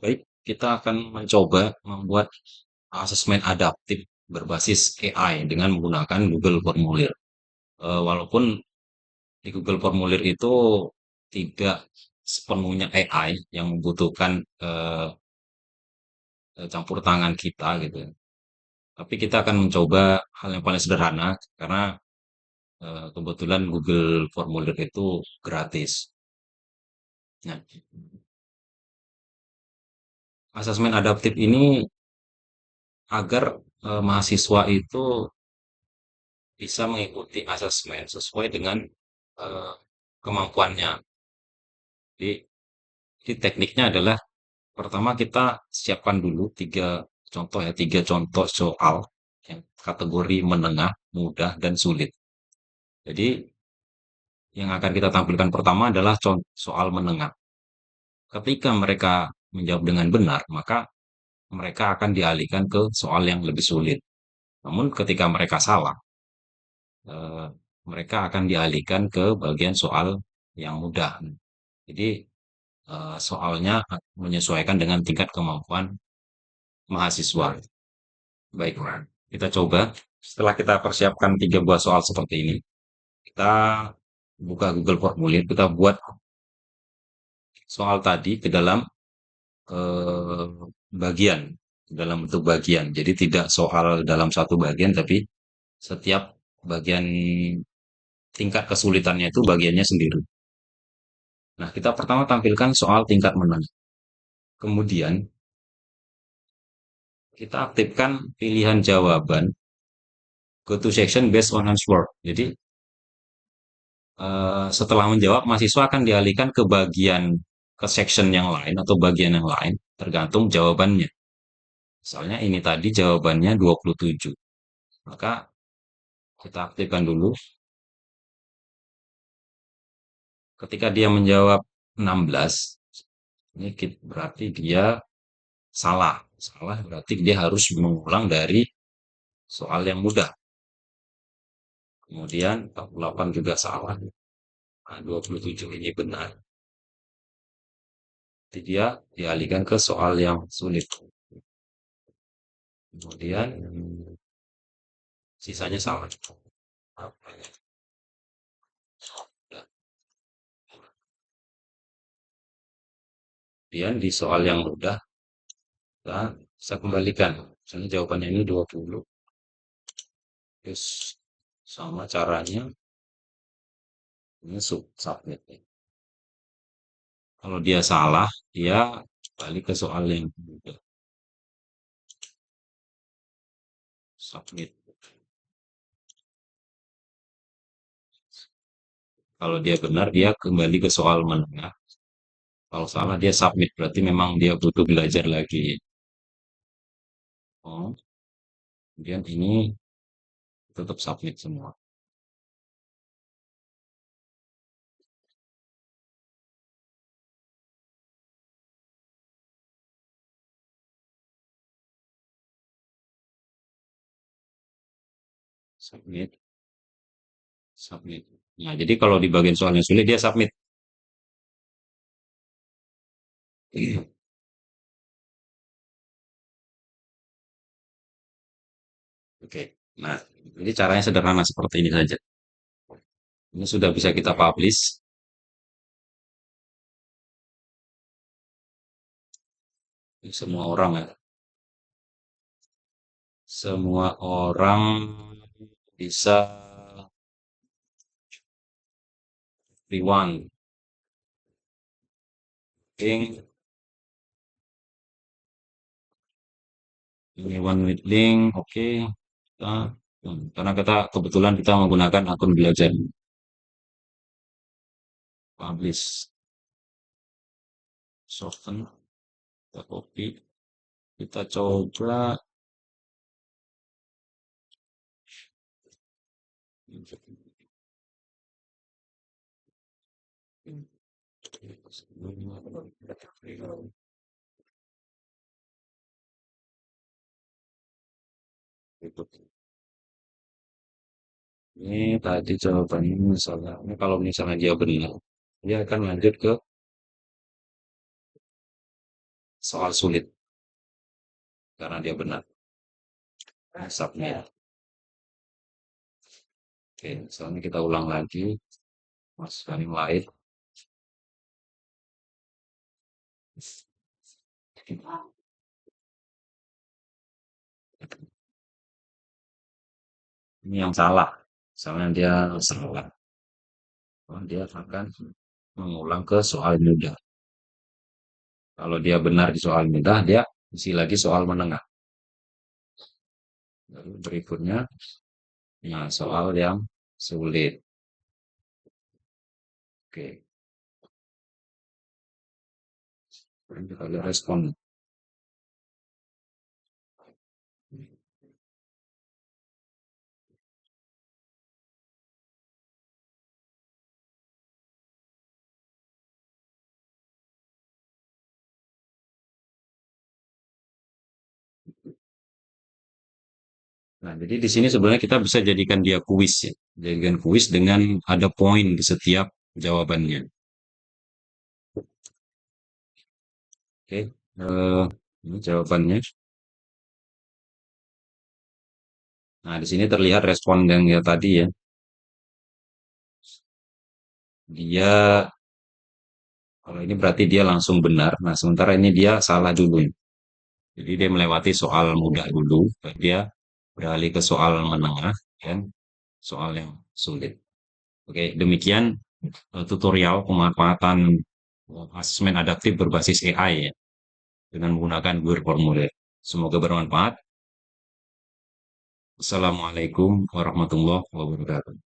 Baik, kita akan mencoba membuat asesmen adaptif berbasis AI dengan menggunakan Google Formulir. Walaupun di Google Formulir itu tidak sepenuhnya AI yang membutuhkan campur tangan kita gitu ya. Tapi kita akan mencoba hal yang paling sederhana karena kebetulan Google Formulir itu gratis. Nah, asesmen adaptif ini agar mahasiswa itu bisa mengikuti asesmen sesuai dengan eh, kemampuannya. Jadi, jadi tekniknya adalah pertama kita siapkan dulu tiga contoh soal yang kategori menengah, mudah, dan sulit. Jadi yang akan kita tampilkan pertama adalah soal menengah. Ketika mereka menjawab dengan benar, maka mereka akan dialihkan ke soal yang lebih sulit. Namun ketika mereka salah, eh, mereka akan dialihkan ke bagian soal yang mudah. Jadi soalnya menyesuaikan dengan tingkat kemampuan mahasiswa. Baik, kita coba. Setelah kita persiapkan tiga buah soal seperti ini, kita buka Google Formulir, kita buat soal tadi ke dalam eh, bagian, dalam bentuk bagian. Jadi tidak soal dalam satu bagian, tapi setiap bagian tingkat kesulitannya itu bagiannya sendiri. Nah, kita pertama tampilkan soal tingkat menengah. Kemudian kita aktifkan pilihan jawaban go to section based on answer. Jadi setelah menjawab, mahasiswa akan dialihkan ke bagian ke section yang lain atau bagian yang lain, tergantung jawabannya. Misalnya ini tadi jawabannya 27. Maka kita aktifkan dulu. Ketika dia menjawab 16, ini berarti dia salah. Salah berarti dia harus mengulang dari soal yang mudah. Kemudian 48 juga salah. Nah, 27 ini benar. Jadi dia dialihkan ke soal yang sulit. Kemudian sisanya salah. Kemudian di soal yang mudah, kita bisa kembalikan. Misalnya jawabannya ini 20. Terus sama caranya, ini submit. Kalau dia salah, dia balik ke soal yang mudah. Submit. Kalau dia benar, dia kembali ke soal menengah. Kalau salah, dia submit. Berarti memang dia butuh belajar lagi. Oh, kemudian ini tetap submit semua. Submit, submit. Nah, jadi kalau di bagian soal yang sulit, dia submit. Oke. Nah, jadi caranya sederhana seperti ini saja. Ini sudah bisa kita publish. Semua orang ya. Semua orang bisa rewind. Link, ini one with link, oke. Kita, karena kita kebetulan kita menggunakan akun belajar. Publish, soften, kita copy, kita coba. Ini tadi jawabannya misalnya, ini kalau misalnya dia benar, dia akan lanjut ke soal sulit karena dia benar. Submit. Oke, misalnya kita ulang lagi, masukkan yang lain. Ini yang salah. Misalnya dia salah, dia akan mengulang ke soal mudah. Kalau dia benar di soal mudah, dia isi lagi soal menengah. Lalu berikutnya, nah soal yang sulit. Oke, ini kita lihat respon. Nah, jadi di sini sebenarnya kita bisa jadikan dia kuis ya. Jadikan kuis dengan ada poin di setiap jawabannya. Oke, ini jawabannya. Nah, di sini terlihat respon yang ya tadi ya. Dia, kalau ini berarti dia langsung benar. Nah, sementara ini dia salah dulu. Jadi dia melewati soal mudah dulu, dia beralih ke soal menengah dan soal yang sulit. Oke, demikian tutorial pemanfaatan asesmen adaptif berbasis AI ya, dengan menggunakan Google Formulir. Semoga bermanfaat. Assalamualaikum warahmatullahi wabarakatuh.